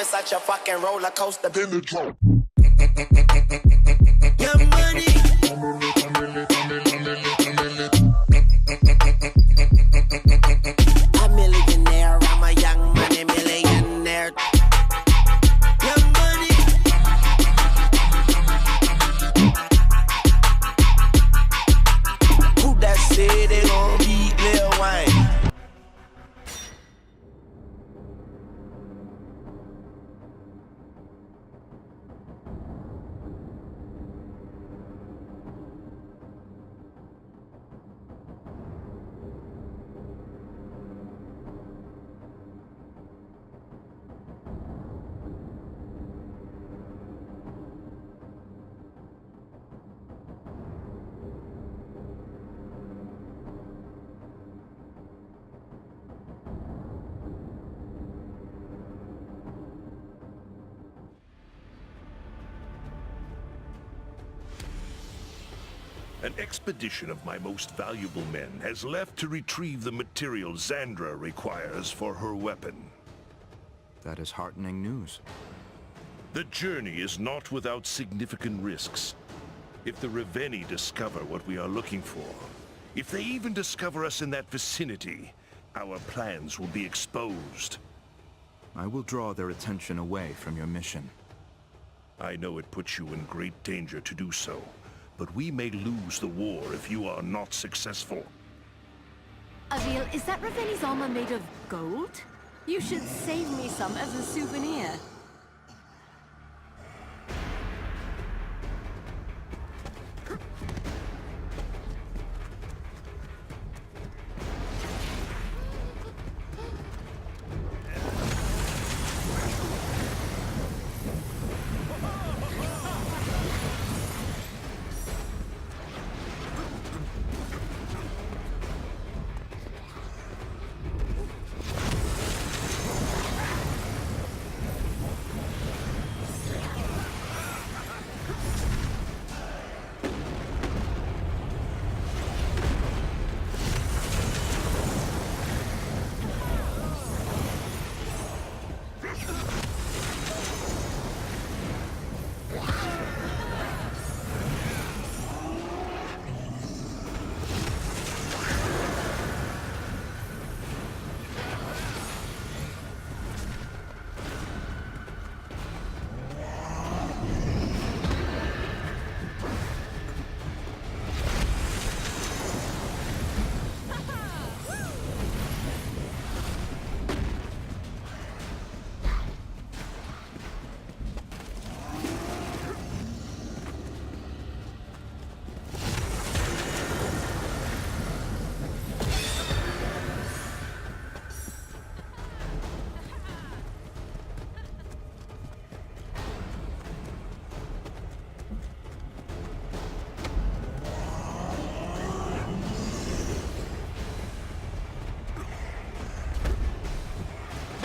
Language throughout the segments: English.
It's such a fucking roller coaster. Then the drop. Young money. A millionaire, I'm a young money millionaire. Young money. Who that said they gon' beat Lil Wayne? An expedition of my most valuable men has left to retrieve the material Xandra requires for her weapon. That is heartening news. The journey is not without significant risks. If the Reveni discover what we are looking for, if they even discover us in that vicinity, our plans will be exposed. I will draw their attention away from your mission. I know it puts you in great danger to do so, but we may lose the war if you are not successful. Avil, is that Reveni's armor made of gold? You should save me some as a souvenir.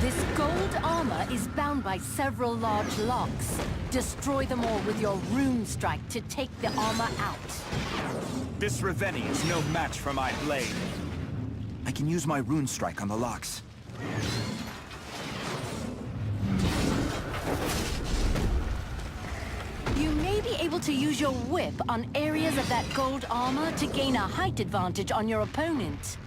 This gold armor is bound by several large locks. Destroy them all with your rune strike to take the armor out. This Reveni is no match for my blade. I can use my rune strike on the locks. You may be able to use your whip on areas of that gold armor to gain a height advantage on your opponent.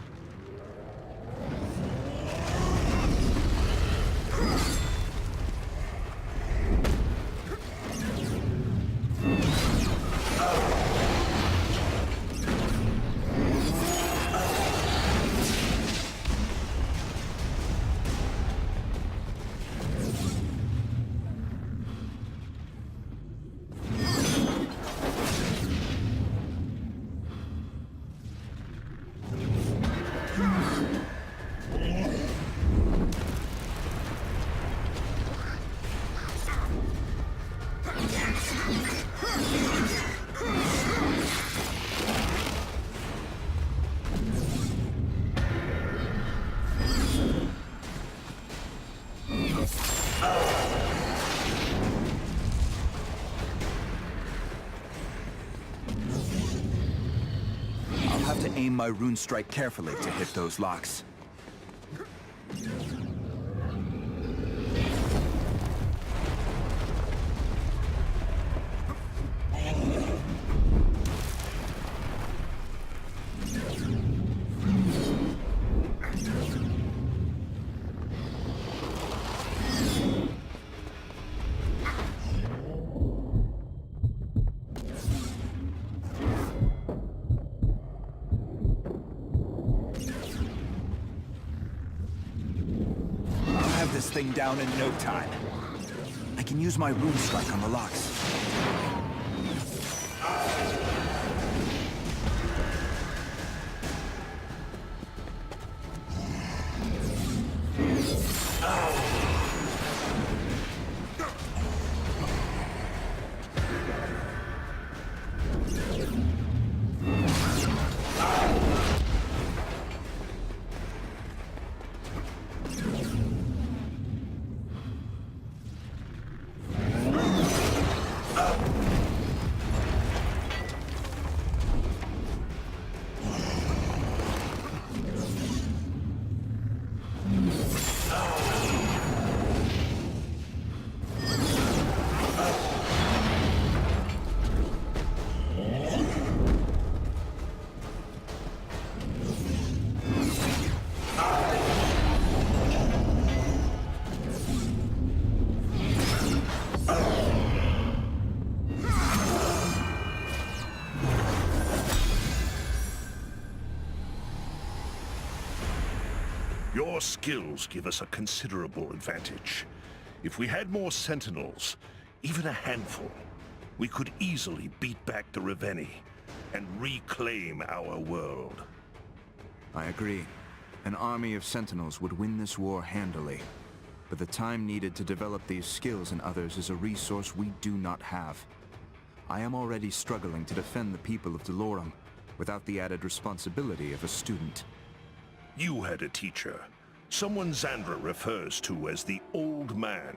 Aim my rune strike carefully to hit those locks. thing down in no time. I can use my rune strike on the locks. Your skills give us a considerable advantage. If we had more sentinels, even a handful, we could easily beat back the Reveni and reclaim our world. I agree. An army of sentinels would win this war handily. But the time needed to develop these skills in others is a resource we do not have. I am already struggling to defend the people of Delorum without the added responsibility of a student. You had a teacher, someone Xandra refers to as the Old Man.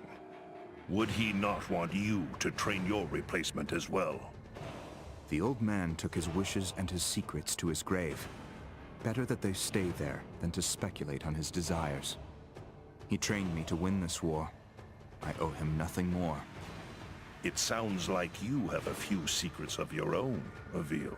Would he not want you to train your replacement as well? The Old Man took his wishes and his secrets to his grave. Better that they stay there than to speculate on his desires. He trained me to win this war. I owe him nothing more. It sounds like you have a few secrets of your own, Avil.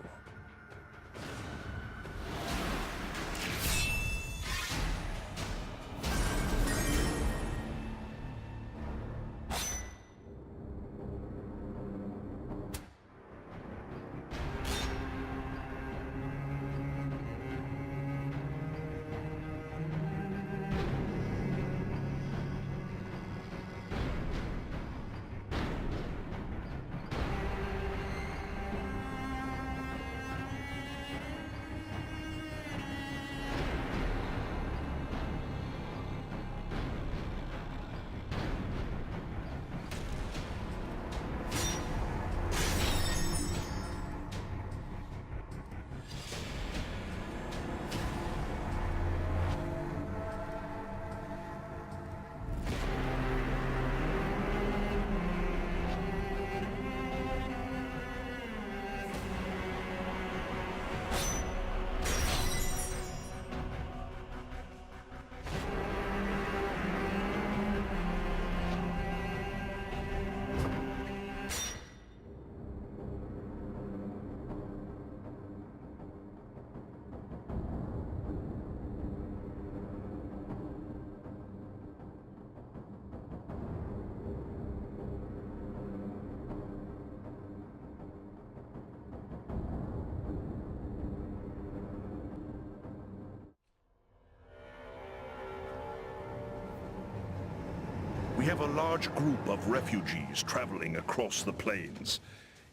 We have a large group of refugees traveling across the plains.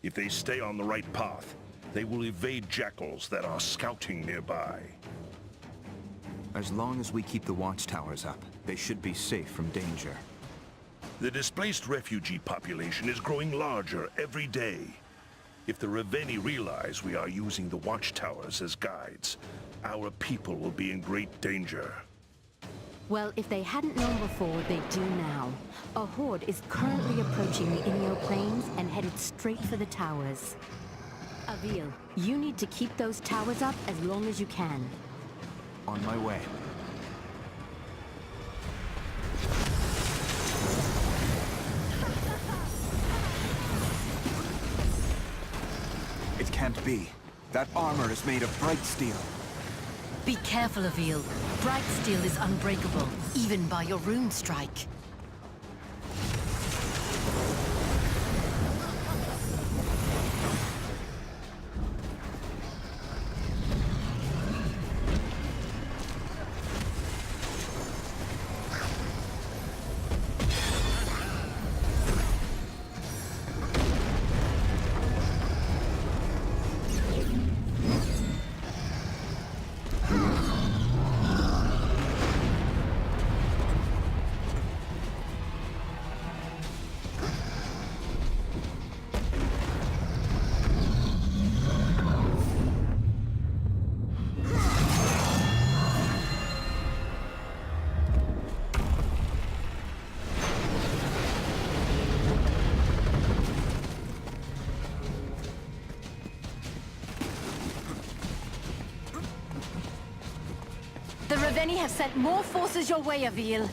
If they stay on the right path, they will evade jackals that are scouting nearby. As long as we keep the watchtowers up, they should be safe from danger. The displaced refugee population is growing larger every day. If the Reveni realize we are using the watchtowers as guides, our people will be in great danger. Well, if they hadn't known before, they do now. A horde is currently approaching the Inyo Plains and headed straight for the towers. Avil, you need to keep those towers up as long as you can. On my way. It can't be. That armor is made of bright steel. Be careful, Avil. Bright steel is unbreakable, even by your rune strike. Reveni have sent more forces your way, Avil.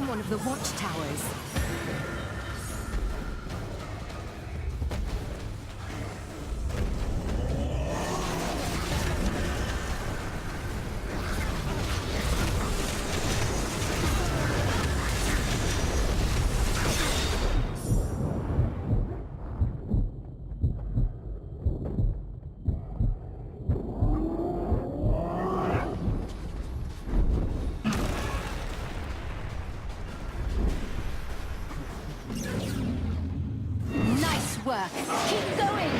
One of the watchtowers. Work. Keep going!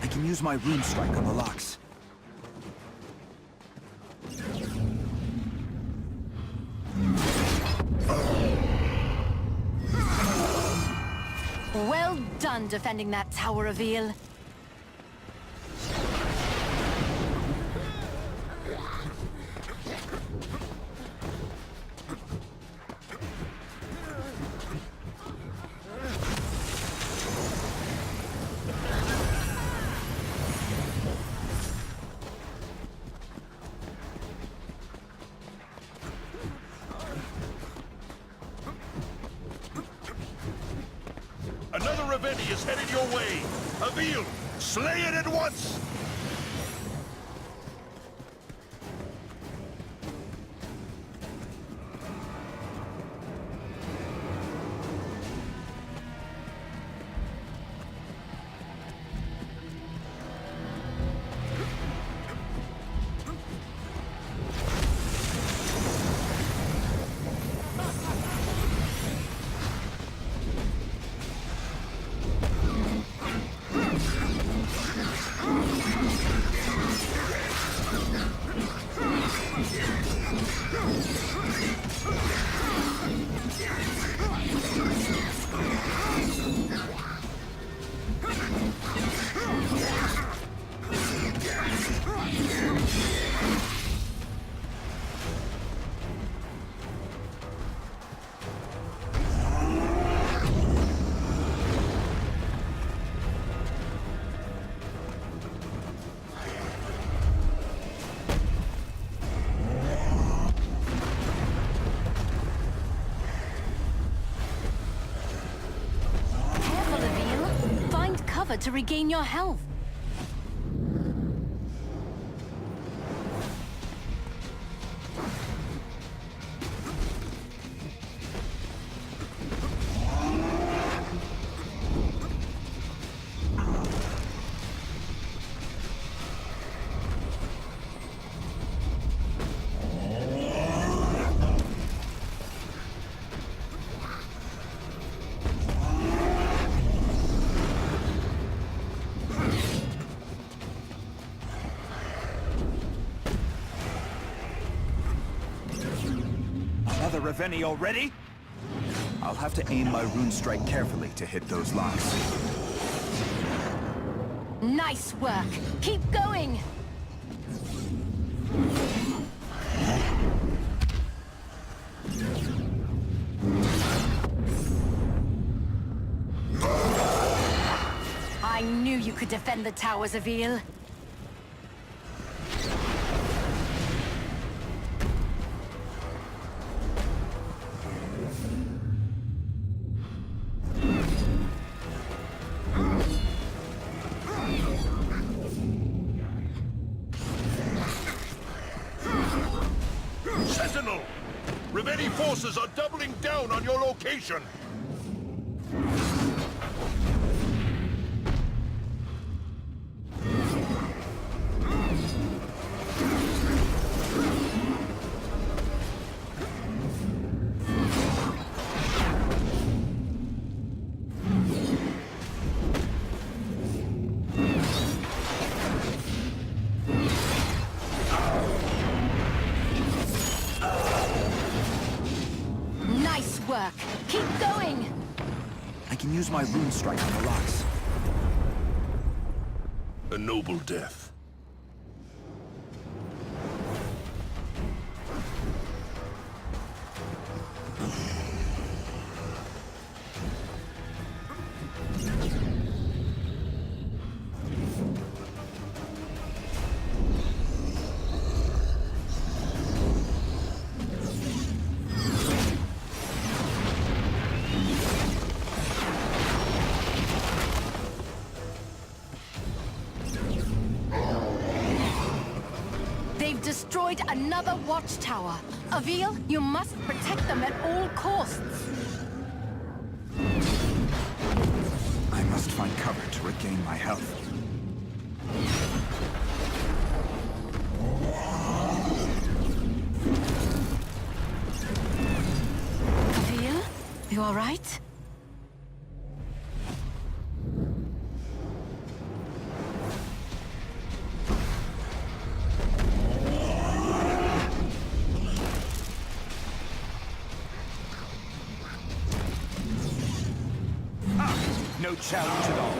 I can use my rune strike on the locks. Well done defending that tower, Avil. Another Reveni is headed your way! Avil, slay it at once! To regain your health. Another Reveni already? I'll have to aim my rune strike carefully to hit those locks. Nice work! Keep going! I knew you could defend the towers, Avil. Sentinel! Reveni forces are doubling down on your location! work. Keep going! I can use my rune strike on the locks. A noble death. They've destroyed another watchtower. Avil, you must protect them at all costs. I must find cover to regain my health. Avil, you all right? No challenge at all.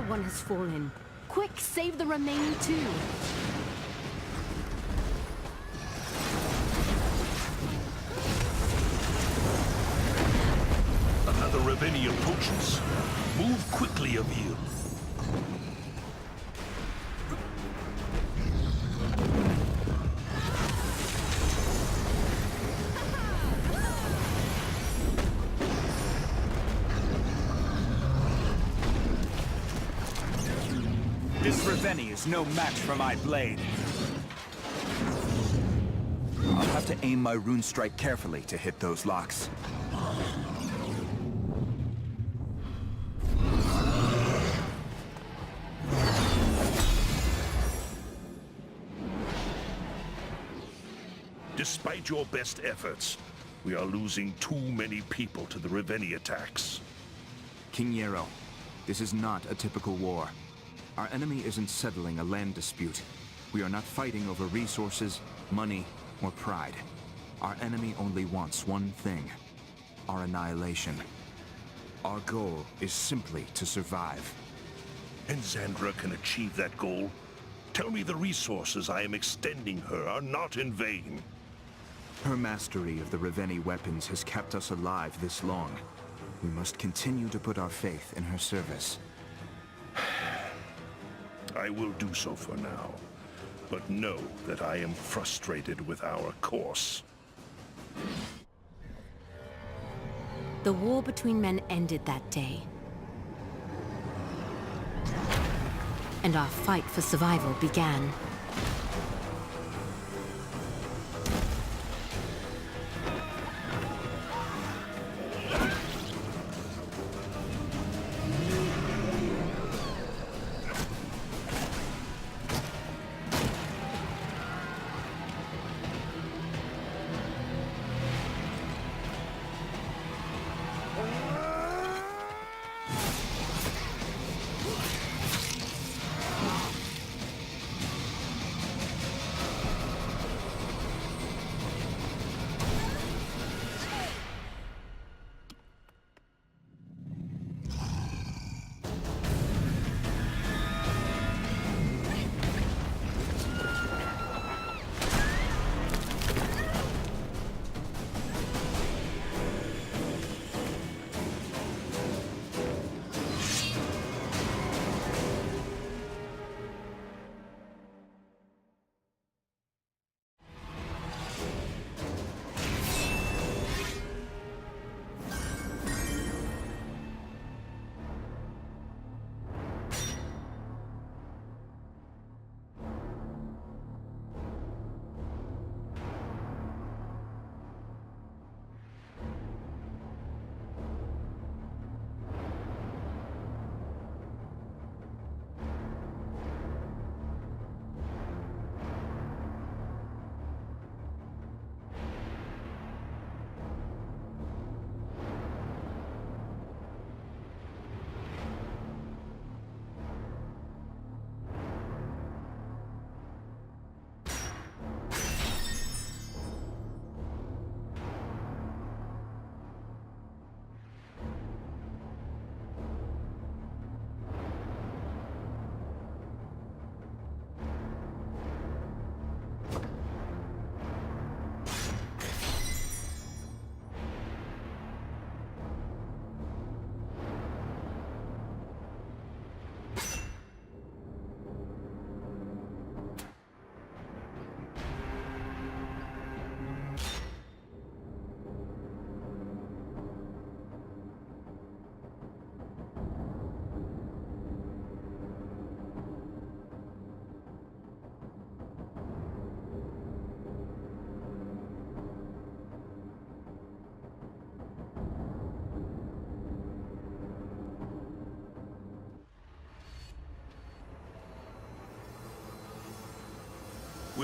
One has fallen. Quick, save the remaining two. Another Raveni approaches. Move quickly, Avil. This Raveni is no match for my blade. I'll have to aim my rune strike carefully to hit those locks. Despite your best efforts, we are losing too many people to the Raveni attacks. King Yarrow, this is not a typical war. Our enemy isn't settling a land dispute. We are not fighting over resources, money, or pride. Our enemy only wants one thing: our annihilation. Our goal is simply to survive. And Xandra can achieve that goal? Tell me the resources I am extending her are not in vain. Her mastery of the Raveni weapons has kept us alive this long. We must continue to put our faith in her service. I will do so for now, but know that I am frustrated with our course. The war between men ended that day. And our fight for survival began.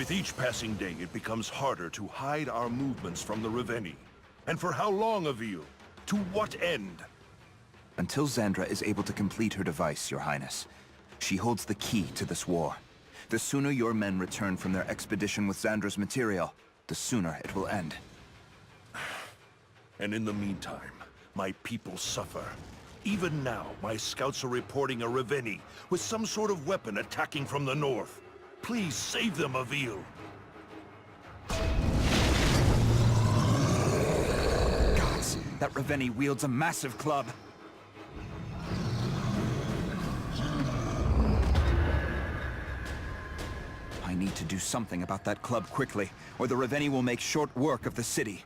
With each passing day, it becomes harder to hide our movements from the Reveni. And for how long, Avil? To what end? Until Xandra is able to complete her device, Your Highness. She holds the key to this war. The sooner your men return from their expedition with Xandra's material, the sooner it will end. And in the meantime, my people suffer. Even now, my scouts are reporting a Reveni with some sort of weapon attacking from the north. Please save them, Avil. Gods, that Reveni wields a massive club. I need to do something about that club quickly, or the Reveni will make short work of the city.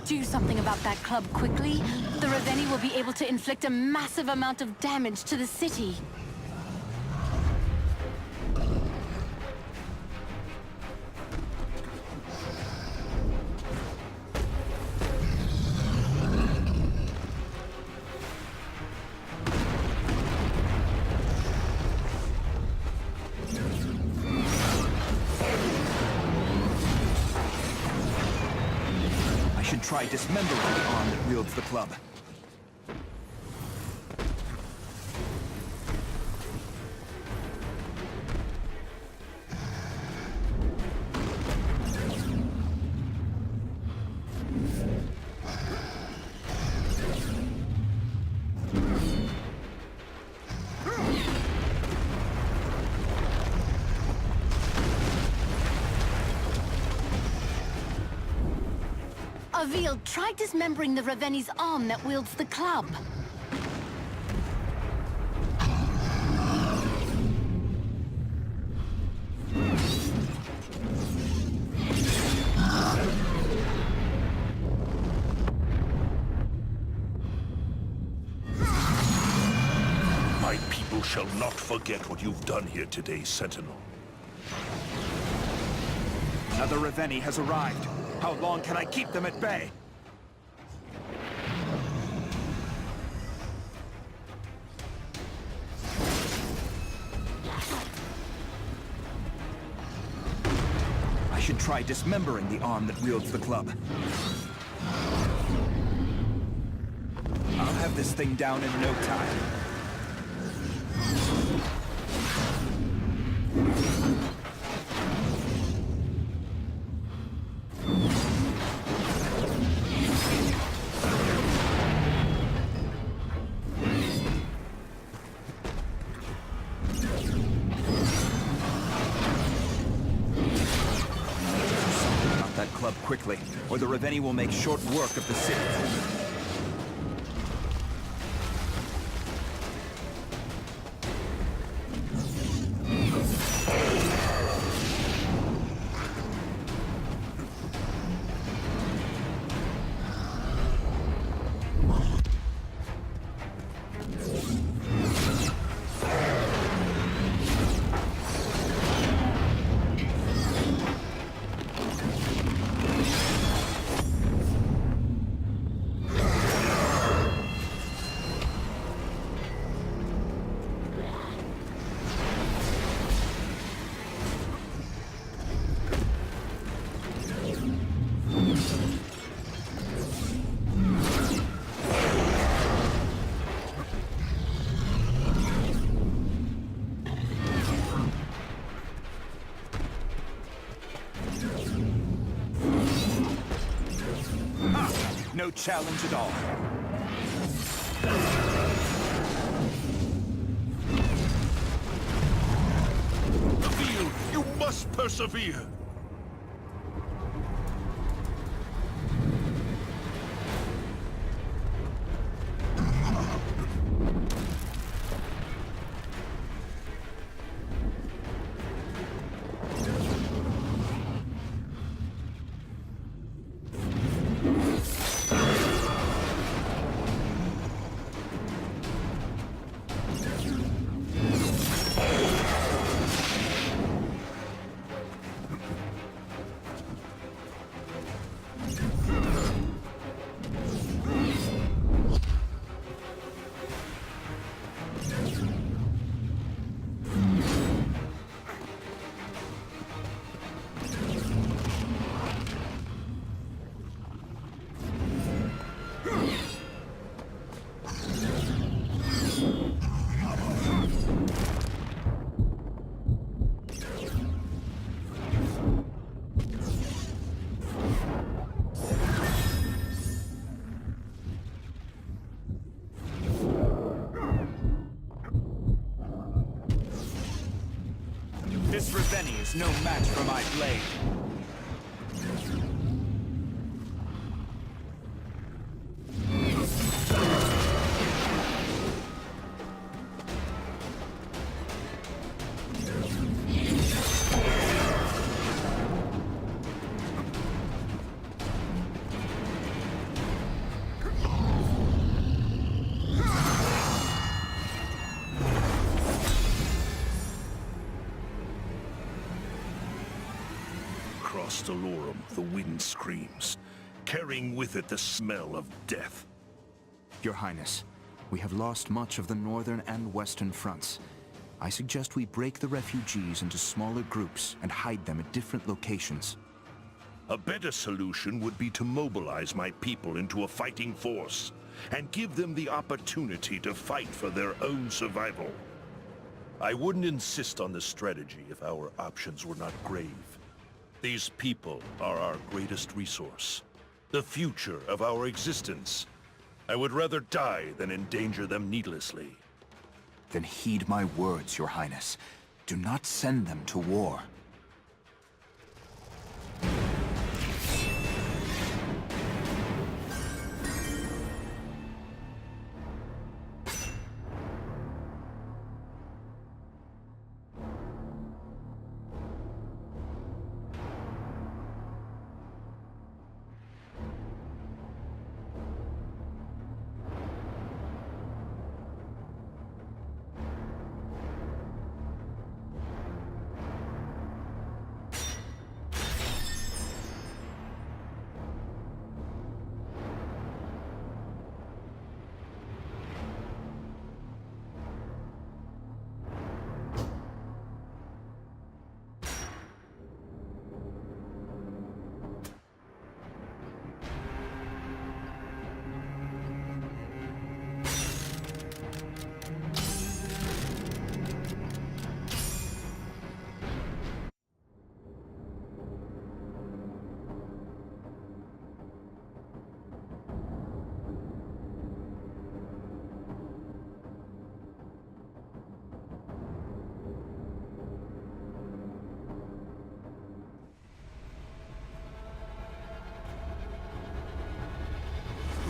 Do something about that club quickly, the Reveni will be able to inflict a massive amount of damage to the city. Try dismembering the arm that wields the club. Avil, try dismembering the Reveni's arm that wields the club. My people shall not forget what you've done here today, Sentinel. Another Reveni has arrived. How long can I keep them at bay? I should try dismembering the arm that wields the club. I'll have this thing down in no time. Quickly, or the Reveni will make short work of the city. No challenge at all. Avil, you must persevere! is no match for my blade. Across Dolorum, the wind screams, carrying with it the smell of death. Your Highness, we have lost much of the northern and western fronts. I suggest we break the refugees into smaller groups and hide them at different locations. A better solution would be to mobilize my people into a fighting force and give them the opportunity to fight for their own survival. I wouldn't insist on this strategy if our options were not grave. These people are our greatest resource, the future of our existence. I would rather die than endanger them needlessly. Then heed my words, Your Highness. Do not send them to war.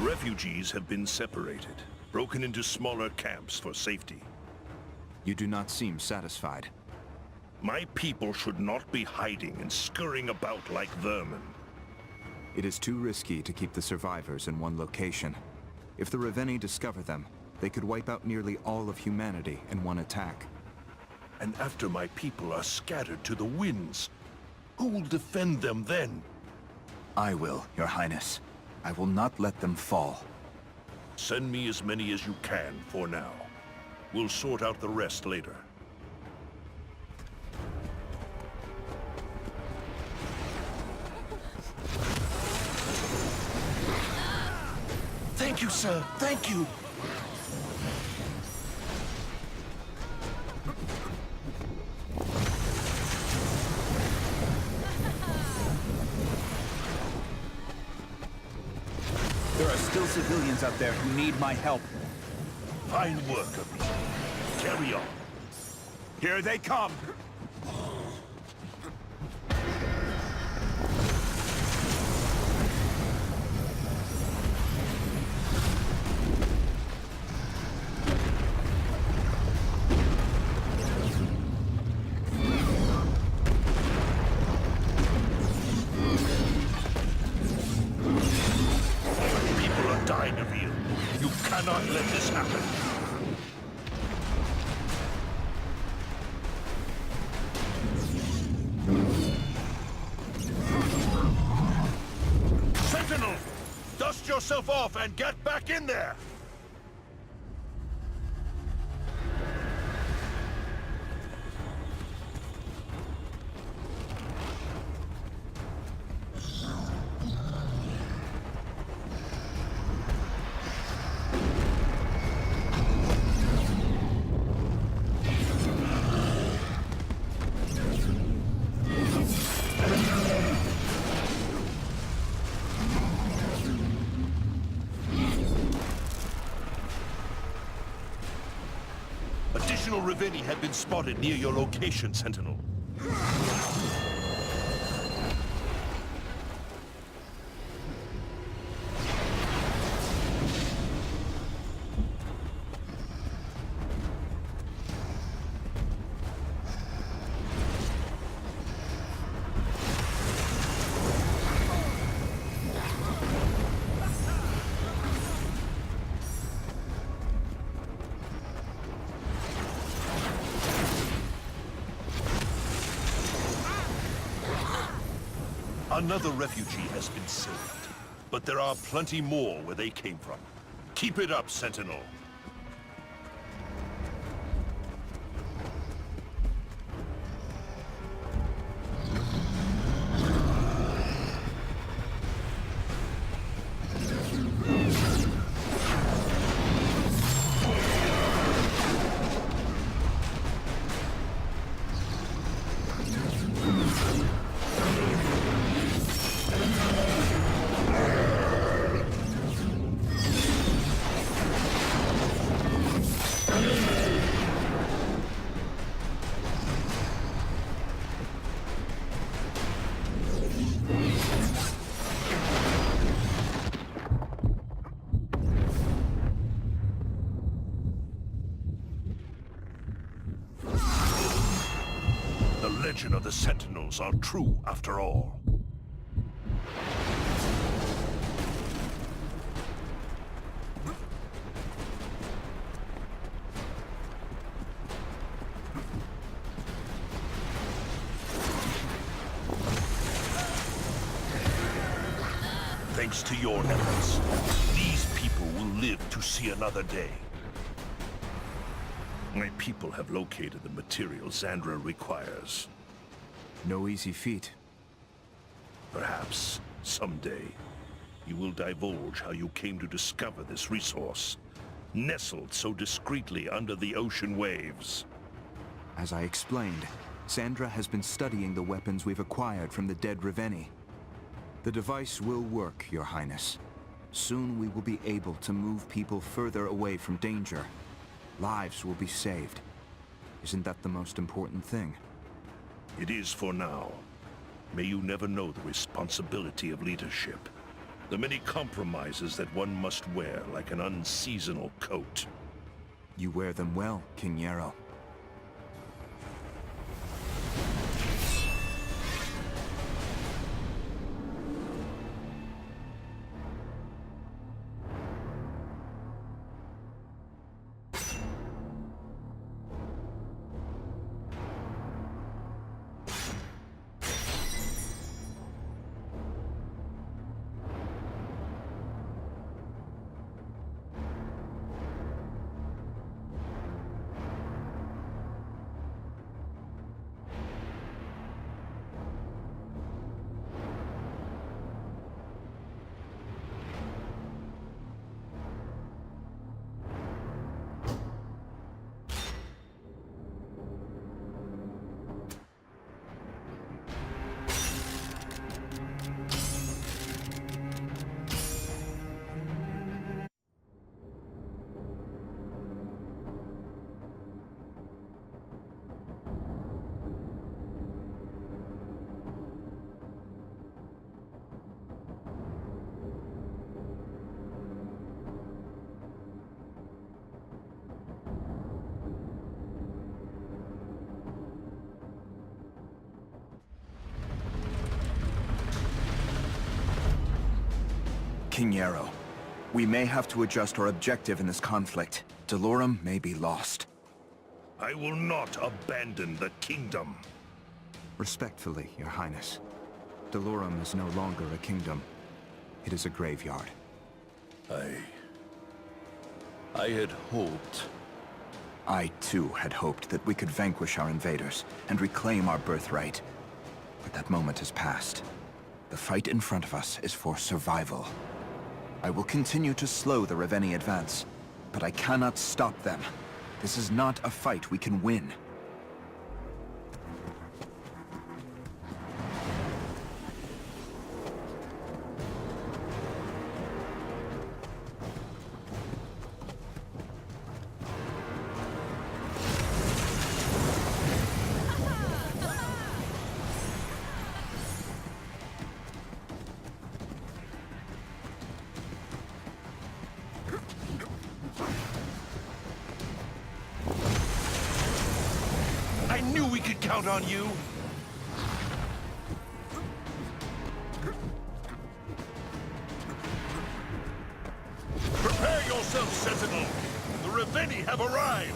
Refugees have been separated, broken into smaller camps for safety. You do not seem satisfied. My people should not be hiding and scurrying about like vermin. It is too risky to keep the survivors in one location. If the Reveni discover them, they could wipe out nearly all of humanity in one attack. And after my people are scattered to the winds, who will defend them then? I will, Your Highness. I will not let them fall. Send me as many as you can for now. We'll sort out the rest later. Thank you, sir. Thank you. There are still civilians out there who need my help. Fine work of you. Carry on. Here they come! You cannot let this happen. Sentinel! Dust yourself off and get back in there! Additional Reveni have been spotted near your location, Sentinel. Another refugee has been saved, but there are plenty more where they came from. Keep it up, Sentinel. The legend of the Sentinels are true after all. Thanks to your efforts, these people will live to see another day. My people have located the material Zandra requires. No easy feat. Perhaps, someday, you will divulge how you came to discover this resource, nestled so discreetly under the ocean waves. As I explained, Sandra has been studying the weapons we've acquired from the dead Reveni. The device will work, Your Highness. Soon we will be able to move people further away from danger. Lives will be saved. Isn't that the most important thing? It is for now. May you never know the responsibility of leadership. The many compromises that one must wear like an unseasonal coat. You wear them well, King Yarrow. King Yarrow, we may have to adjust our objective in this conflict. Delorum may be lost. I will not abandon the kingdom. Respectfully, Your Highness. Delorum is no longer a kingdom. It is a graveyard. I had hoped. I, too, had hoped that we could vanquish our invaders and reclaim our birthright. But that moment has passed. The fight in front of us is for survival. I will continue to slow the Reveni advance, but I cannot stop them. This is not a fight we can win. I knew we could count on you! Prepare yourself, Sentinel! The Reveni have arrived!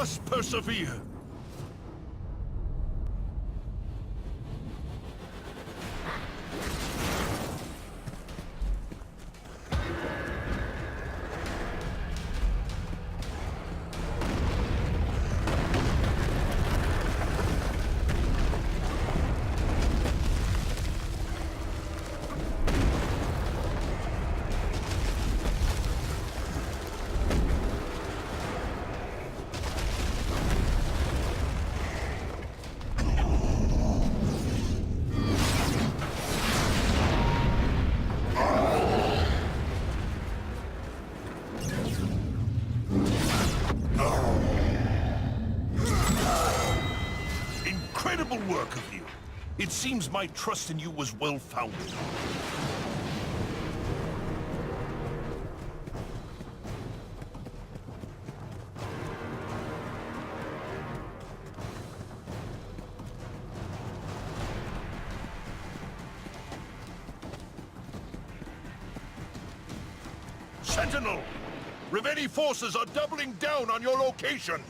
must persevere! Incredible work of you. It seems my trust in you was well-founded. Sentinel! Reveni forces are doubling down on your location!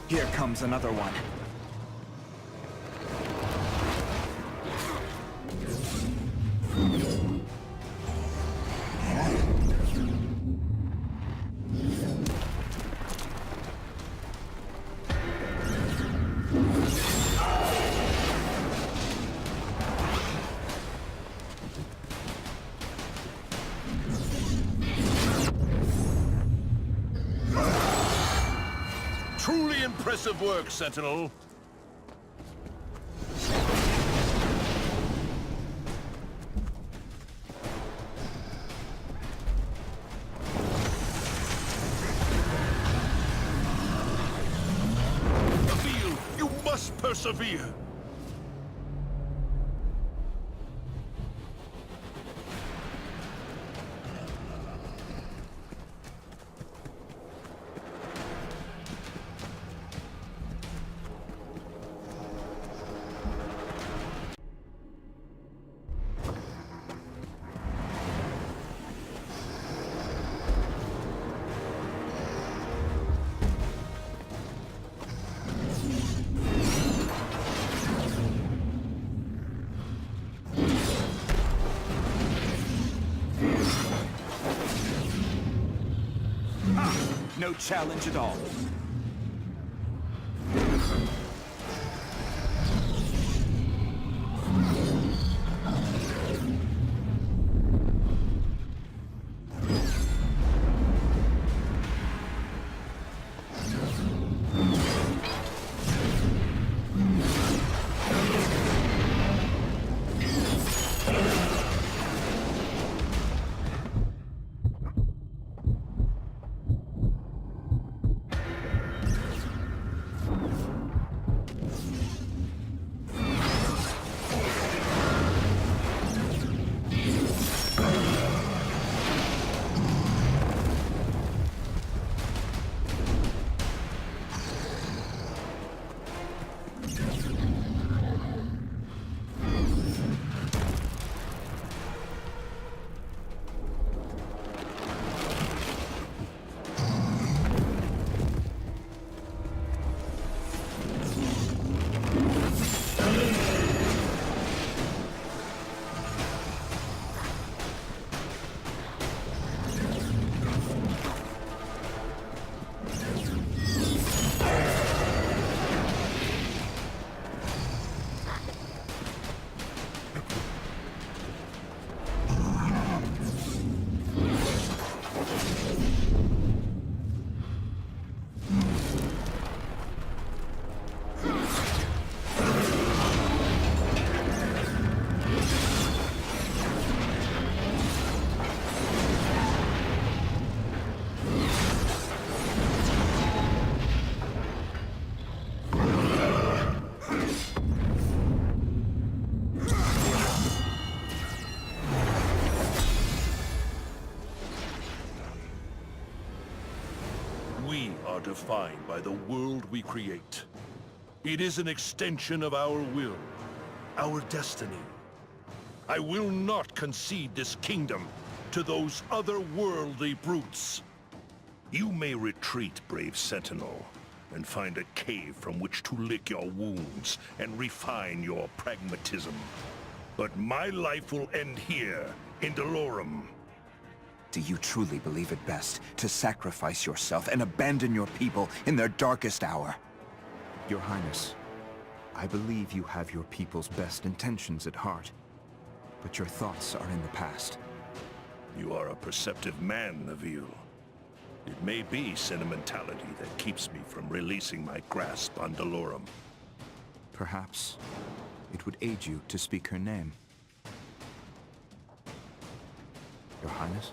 Here comes another one. Truly impressive work, Sentinel. Emil, you must persevere. No challenge at all. We are defined by the world we create. It is an extension of our will, our destiny. I will not concede this kingdom to those otherworldly brutes. You may retreat, brave sentinel, and find a cave from which to lick your wounds and refine your pragmatism. But my life will end here, in Delorum. Do you truly believe it best to sacrifice yourself and abandon your people in their darkest hour? Your Highness, I believe you have your people's best intentions at heart, but your thoughts are in the past. You are a perceptive man, Navil. It may be sentimentality that keeps me from releasing my grasp on Delorum. Perhaps it would aid you to speak her name. Your Highness?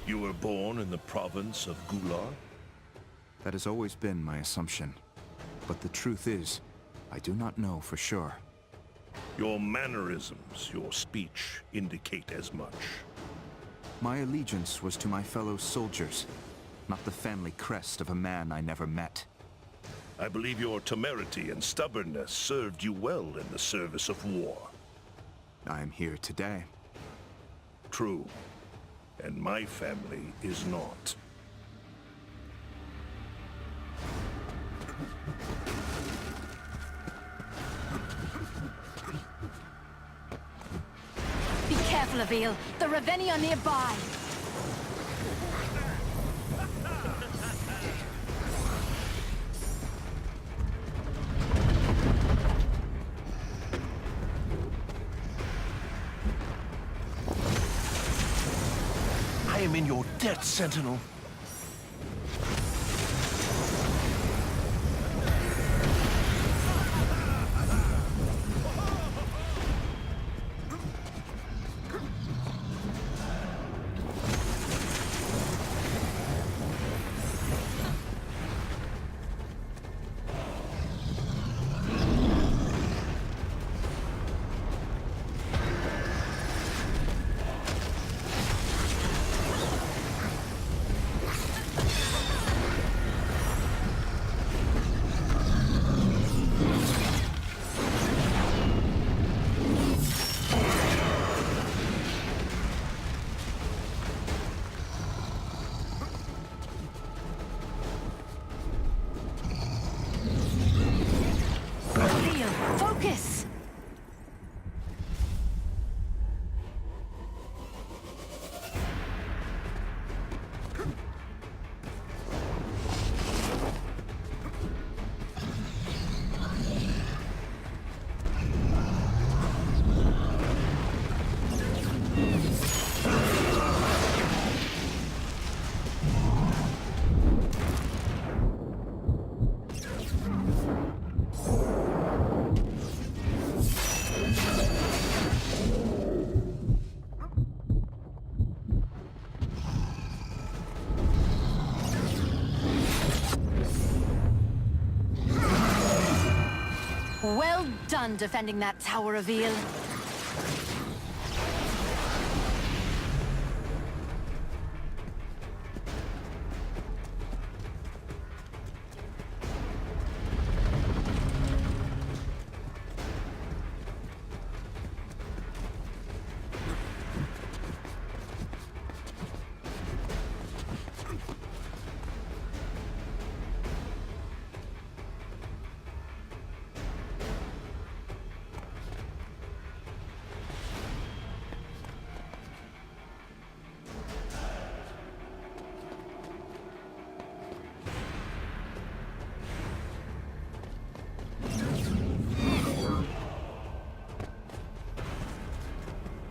You were born in the province of Gular? That has always been my assumption. But the truth is, I do not know for sure. Your mannerisms, your speech, indicate as much. My allegiance was to my fellow soldiers, not the family crest of a man I never met. I believe your temerity and stubbornness served you well in the service of war. I am here today. True. And my family is not. Be careful, Avil. The Reveni are nearby. I am in your debt, Sentinel. Well done defending that tower, Avil.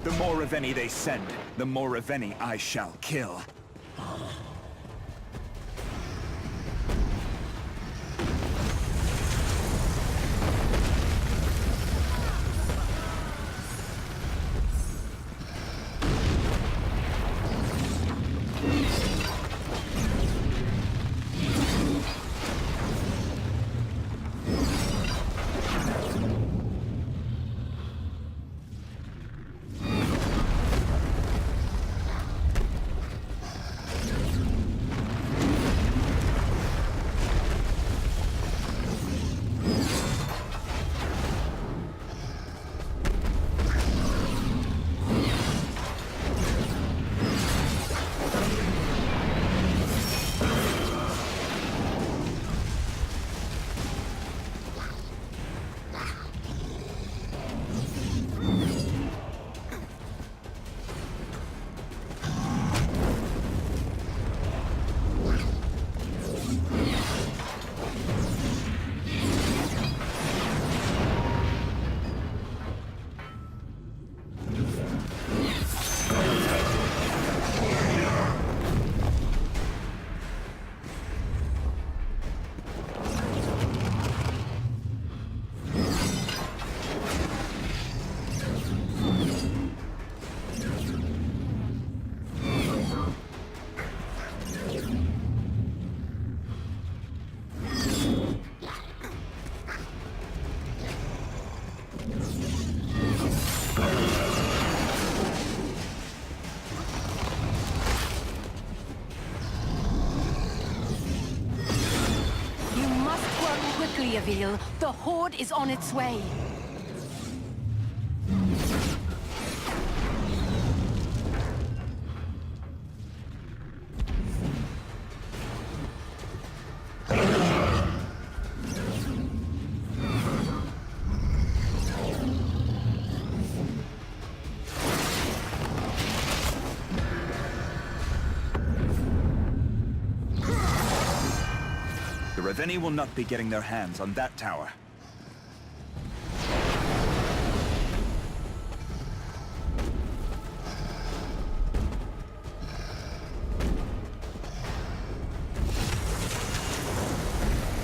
The more Reveni they send, the more Reveni I shall kill. Avil. The Horde is on its way. Reveni will not be getting their hands on that tower.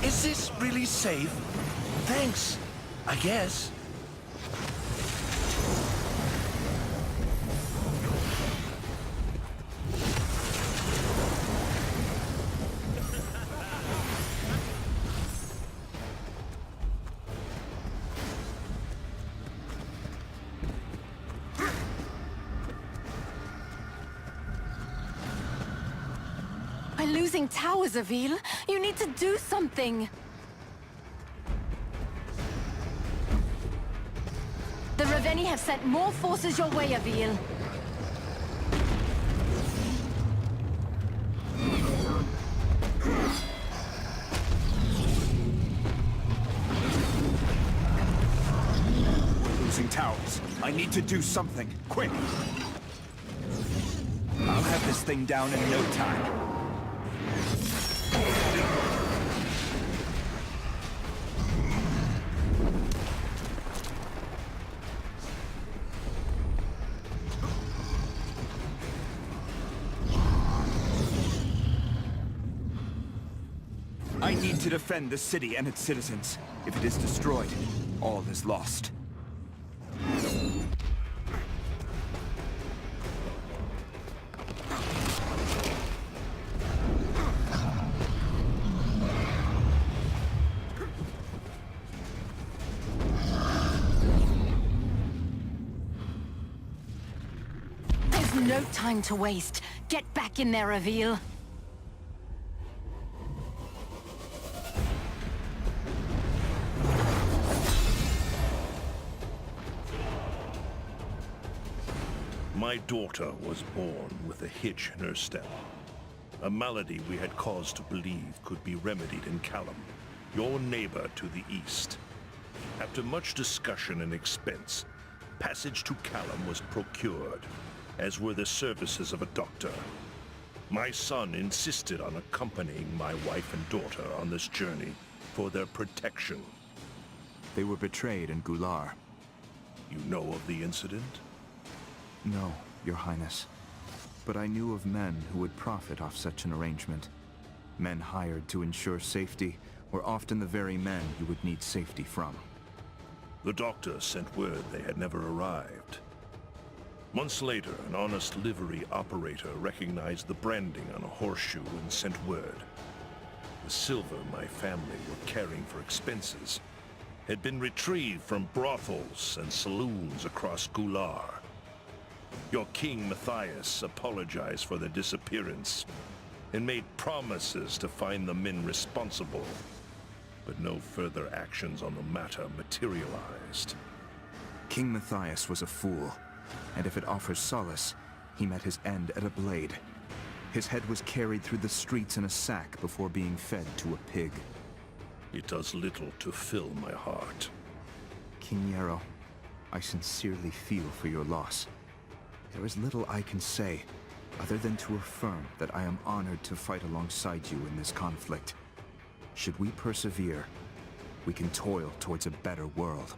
Is this really safe? Thanks, I guess. By losing towers, Avil, you need to do something. The Reveni have sent more forces your way, Avil. We're losing towers. I need to do something, quick. I'll have this thing down in no time. I need to defend the city and its citizens. If it is destroyed, all is lost. There's no time to waste. Get back in there, Avil. My daughter was born with a hitch in her step. A malady we had cause to believe could be remedied in Callum, your neighbor to the east. After much discussion and expense, passage to Callum was procured, as were the services of a doctor. My son insisted on accompanying my wife and daughter on this journey for their protection. They were betrayed in Gular. You know of the incident? No, Your Highness. But I knew of men who would profit off such an arrangement. Men hired to ensure safety were often the very men you would need safety from. The doctor sent word they had never arrived. Months later, an honest livery operator recognized the branding on a horseshoe and sent word. The silver my family were carrying for expenses had been retrieved from brothels and saloons across Gular. Your King Matthias apologized for their disappearance and made promises to find the men responsible, but no further actions on the matter materialized. King Matthias was a fool, and if it offers solace, he met his end at a blade. His head was carried through the streets in a sack before being fed to a pig. It does little to fill my heart. King Yarrow, I sincerely feel for your loss. There is little I can say, other than to affirm that I am honored to fight alongside you in this conflict. Should we persevere, we can toil towards a better world.